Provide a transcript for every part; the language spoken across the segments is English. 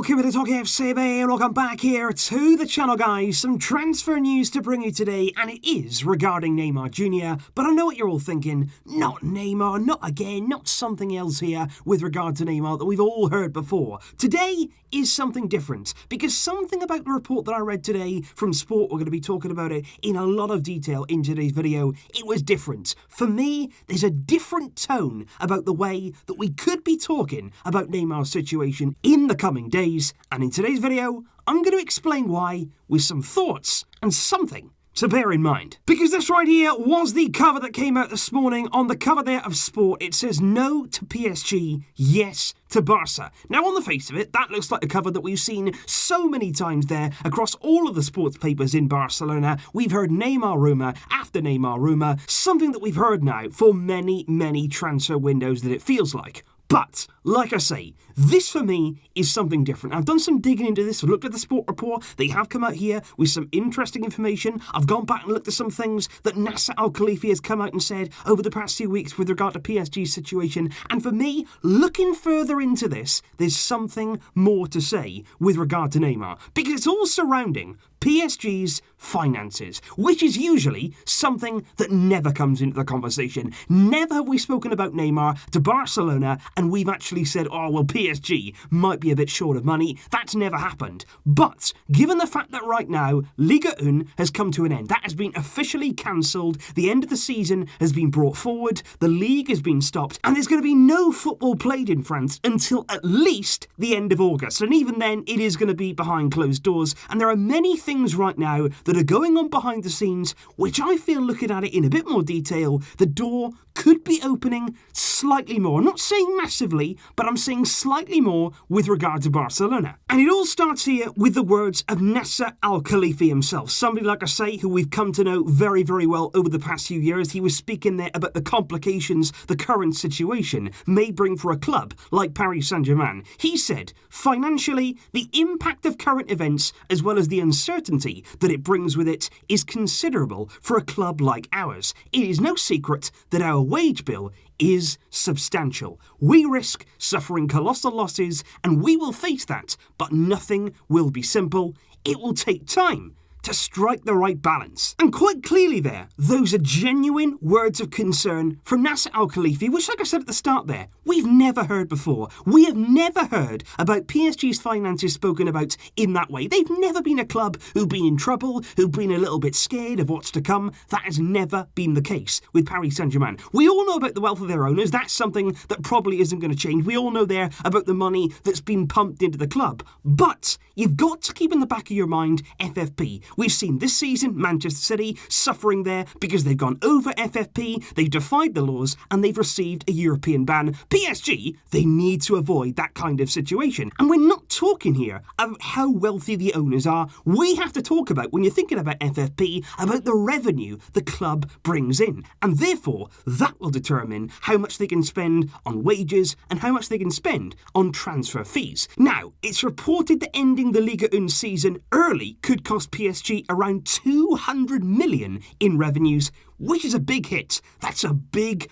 Welcome to TalkFCB, welcome back here to the channel, guys. Some transfer news to bring you today, and it is regarding Neymar Jr. But I know what you're all thinking, not Neymar, not again, not something else here with regard to Neymar that we've all heard before. Today is something different, because something about the report that I read today from Sport, we're going to be talking about it in a lot of detail in today's video, it was different. For me, there's a different tone about the way that we could be talking about Neymar's situation in the coming days, and in today's video, I'm going to explain why with some thoughts and something to bear in mind. Because this right here was the cover that came out this morning. On the cover there of Sport, it says no to PSG, yes to Barça. Now, on the face of it, that looks like a cover that we've seen so many times there across all of the sports papers in Barcelona. We've heard Neymar rumour after Neymar rumour, something that we've heard now for many, many transfer windows that it feels like. But, like I say, this for me is something different. I've done some digging into this. I've looked at the Sport report. They have come out here with some interesting information. I've gone back and looked at some things that Nasser Al-Khelaifi has come out and said over the past few weeks with regard to PSG's situation. And for me, looking further into this, there's something more to say with regard to Neymar. Because it's all surrounding PSG's finances, which is usually something that never comes into the conversation. Never have we spoken about Neymar to Barcelona and we've actually said, oh, well, PSG might be a bit short of money. That's never happened. But given the fact that right now, Ligue 1 has come to an end, that has been officially cancelled, the end of the season has been brought forward, the league has been stopped, and there's going to be no football played in France until at least the end of August. And even then, it is going to be behind closed doors. And there are many things right now that are going on behind the scenes, which I feel, looking at it in a bit more detail, the door could be opening slightly more. I'm not saying massively, but I'm saying slightly more with regard to Barcelona. And it all starts here with the words of Nasser Al-Khelaifi himself, somebody, like I say, who we've come to know very, very well over the past few years. He was speaking there about the complications the current situation may bring for a club like Paris Saint-Germain. He said, financially, the impact of current events, as well as the uncertainty that it brings with it, is considerable for a club like ours. It is no secret that our wage bill is substantial. We risk suffering colossal losses, and we will face that, but nothing will be simple. It will take time to strike the right balance. And quite clearly there, those are genuine words of concern from Nasser Al-Khelaifi, which, like I said at the start there, we've never heard before. We have never heard about PSG's finances spoken about in that way. They've never been a club who've been in trouble, who've been a little bit scared of what's to come. That has never been the case with Paris Saint-Germain. We all know about the wealth of their owners. That's something that probably isn't going to change. We all know there about the money that's been pumped into the club. But you've got to keep in the back of your mind FFP. We've seen this season Manchester City suffering there because they've gone over FFP, they've defied the laws, and they've received a European ban. PSG, they need to avoid that kind of situation. And we're not talking here about how wealthy the owners are. We have to talk about, when you're thinking about FFP, about the revenue the club brings in. And therefore, that will determine how much they can spend on wages and how much they can spend on transfer fees. Now, it's reported that ending the Ligue 1 season early could cost PSG around 200 million in revenues, which is a big hit. That's a big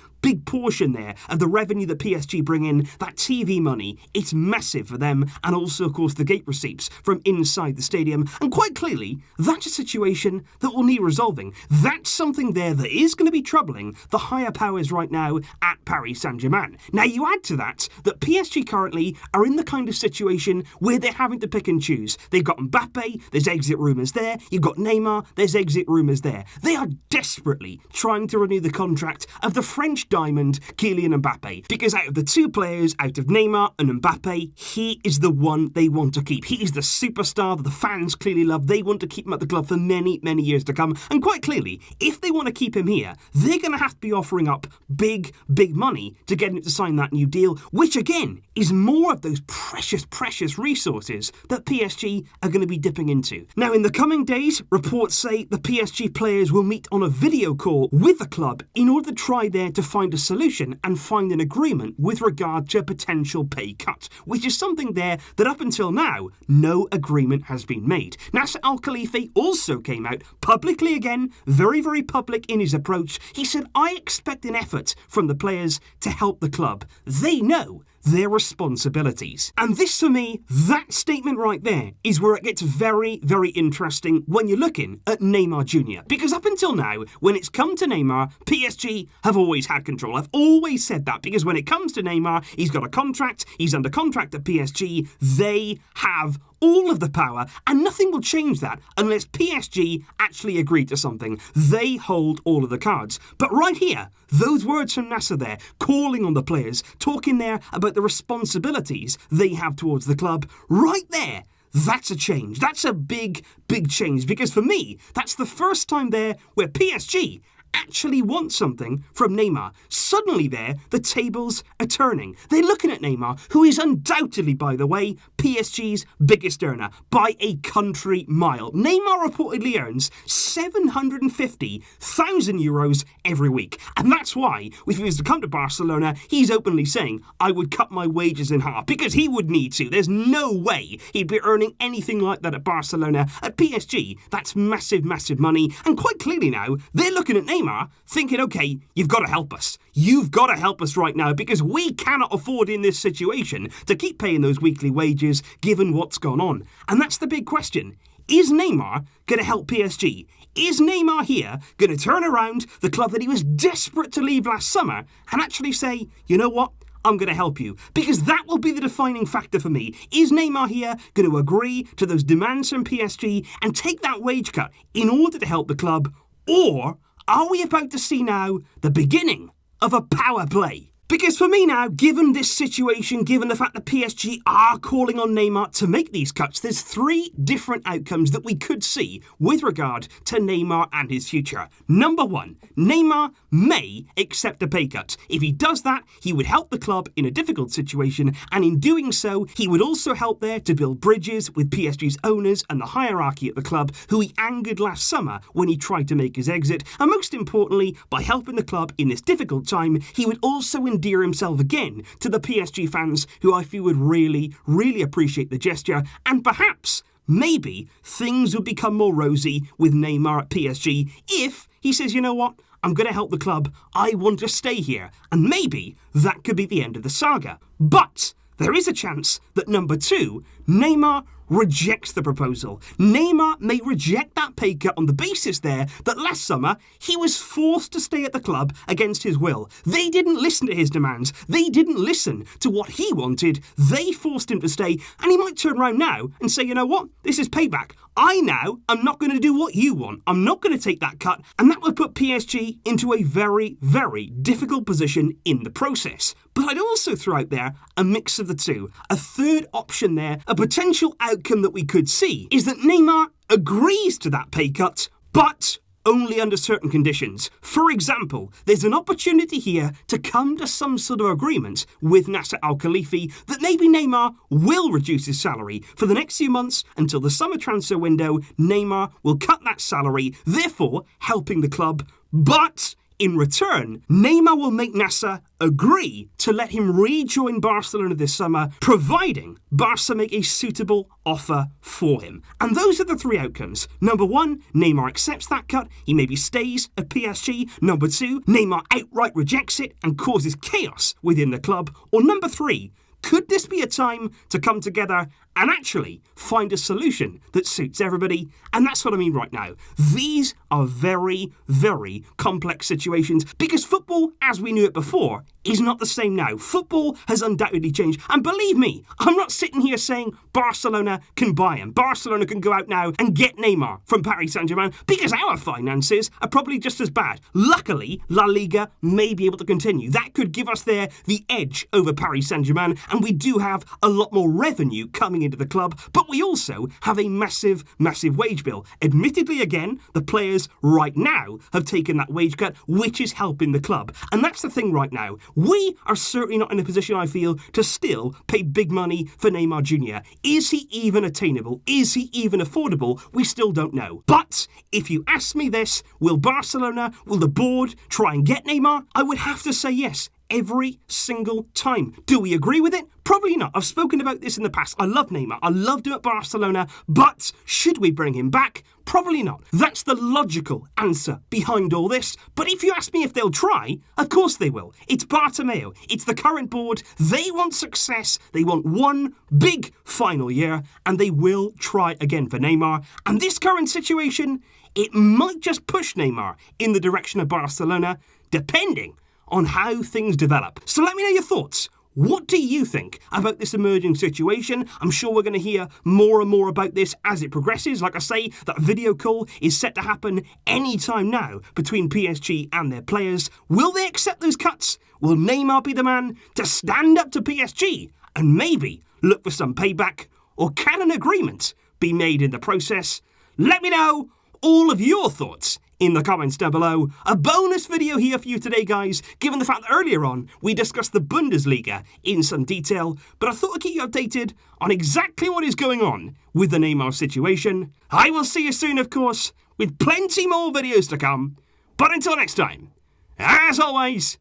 portion there of the revenue that PSG bring in, that TV money. It's massive for them, and also, of course, the gate receipts from inside the stadium. And quite clearly, that's a situation that will need resolving. That's something there that is going to be troubling the higher powers right now at Paris Saint-Germain. Now, you add to that PSG currently are in the kind of situation where they're having to pick and choose. They've got Mbappe, there's exit rumours there. You've got Neymar, there's exit rumours there. They are desperately trying to renew the contract of the French diamond Kylian Mbappe, because out of the two players, out of Neymar and Mbappe, he is the one they want to keep. He is the superstar that the fans clearly love. They want to keep him at the club for many, many years to come. And quite clearly, if they want to keep him here, they're going to have to be offering up big money to get him to sign that new deal, which again is more of those precious resources that PSG are going to be dipping into. Now, in the coming days, reports say the PSG players will meet on a video call with the club in order to try there to find a solution and find an agreement with regard to a potential pay cut, which is something there that up until now, no agreement has been made. Nasser Al-Khelaifi also came out publicly again, very public in his approach. He said, I expect an effort from the players to help the club. They know their responsibilities. And this, for me, that statement right there is where it gets very, very interesting when you're looking at Neymar Jr. Because up until now, when it's come to Neymar, PSG have always had control. I've always said that because when it comes to Neymar, he's got a contract, he's under contract at PSG, they have all of the power, and nothing will change that unless PSG actually agree to something. They hold all of the cards. But right here, those words from Nasser there, calling on the players, talking there about the responsibilities they have towards the club, right there, that's a change. That's a big, big change, because for me, that's the first time there where PSG actually want something from Neymar. Suddenly there, the tables are turning. They're looking at Neymar, who is undoubtedly, by the way, PSG's biggest earner by a country mile. Neymar reportedly earns €750,000 every week. And that's why, if he was to come to Barcelona, he's openly saying, I would cut my wages in half, because he would need to. There's no way he'd be earning anything like that at Barcelona. At PSG, that's massive, massive money. And quite clearly now, they're looking at Neymar thinking, okay, you've got to help us. You've got to help us right now because we cannot afford in this situation to keep paying those weekly wages given what's gone on. And that's the big question. Is Neymar going to help PSG? Is Neymar here going to turn around the club that he was desperate to leave last summer and actually say, you know what? I'm going to help you, because that will be the defining factor for me. Is Neymar here going to agree to those demands from PSG and take that wage cut in order to help the club, or are we about to see now the beginning of a power play? Because for me now, given this situation, given the fact that PSG are calling on Neymar to make these cuts, there's three different outcomes that we could see with regard to Neymar and his future. Number one, Neymar may accept a pay cut. If he does that, he would help the club in a difficult situation, and in doing so, he would also help there to build bridges with PSG's owners and the hierarchy at the club, who he angered last summer when he tried to make his exit. And most importantly, by helping the club in this difficult time, he would also endear himself again to the PSG fans, who I feel would really, really appreciate the gesture, and perhaps, maybe, things would become more rosy with Neymar at PSG if he says, you know what, I'm going to help the club, I want to stay here, and maybe that could be the end of the saga. But there is a chance that number two, Neymar rejects the proposal. Neymar may reject that pay cut on the basis there that last summer he was forced to stay at the club against his will. They didn't listen to his demands. They didn't listen to what he wanted. They forced him to stay, and he might turn around now and say, you know what, this is payback. I now am not going to do what you want. I'm not going to take that cut, and that would put PSG into a very, very difficult position in the process. But I'd also throw out there a mix of the two. A third option there, a potential outcome that we could see, is that Neymar agrees to that pay cut, but only under certain conditions. For example, there's an opportunity here to come to some sort of agreement with Nasser Al-Khelaifi that maybe Neymar will reduce his salary for the next few months until the summer transfer window. Neymar will cut that salary, therefore helping the club, but in return, Neymar will make Nasser agree to let him rejoin Barcelona this summer, providing Barca make a suitable offer for him. And those are the three outcomes. Number one, Neymar accepts that cut, he maybe stays at PSG. Number two, Neymar outright rejects it and causes chaos within the club. Or number three, could this be a time to come together and actually find a solution that suits everybody? And that's what I mean right now. These are very, very complex situations, because football, as we knew it before, is not the same now. Football has undoubtedly changed. And believe me, I'm not sitting here saying Barcelona can buy him. Barcelona can go out now and get Neymar from Paris Saint-Germain, because our finances are probably just as bad. Luckily, La Liga may be able to continue. That could give us there the edge over Paris Saint-Germain, and we do have a lot more revenue coming into the club, but we also have a massive, massive wage bill. Admittedly, again, the players right now have taken that wage cut, which is helping the club. And that's the thing right now. We are certainly not in a position, I feel, to still pay big money for Neymar Jr. Is he even attainable? Is he even affordable? We still don't know. But if you ask me this, will Barcelona, will the board try and get Neymar? I would have to say yes. every single time. Do we agree with it? Probably not. I've spoken about this in the past. I love Neymar. I loved him at Barcelona. But should we bring him back? Probably not. That's the logical answer behind all this. But if you ask me if they'll try, of course they will. It's Bartomeu. It's the current board. They want success. They want one big final year. And they will try again for Neymar. And this current situation, it might just push Neymar in the direction of Barcelona, depending on how things develop. So let me know your thoughts. What do you think about this emerging situation? I'm sure we're going to hear more and more about this as it progresses. Like I say, that video call is set to happen any time now between PSG and their players. Will they accept those cuts? Will Neymar be the man to stand up to PSG and maybe look for some payback? Or can an agreement be made in the process? Let me know all of your thoughts in the comments down below. A bonus video here for you today, guys, given the fact that earlier on we discussed the Bundesliga in some detail, but I thought I'd keep you updated on exactly what is going on with the Neymar situation. I will see you soon, of course, with plenty more videos to come. But until next time, as always,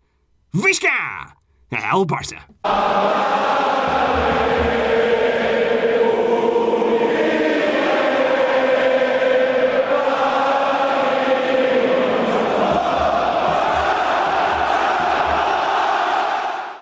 Visca el Barça!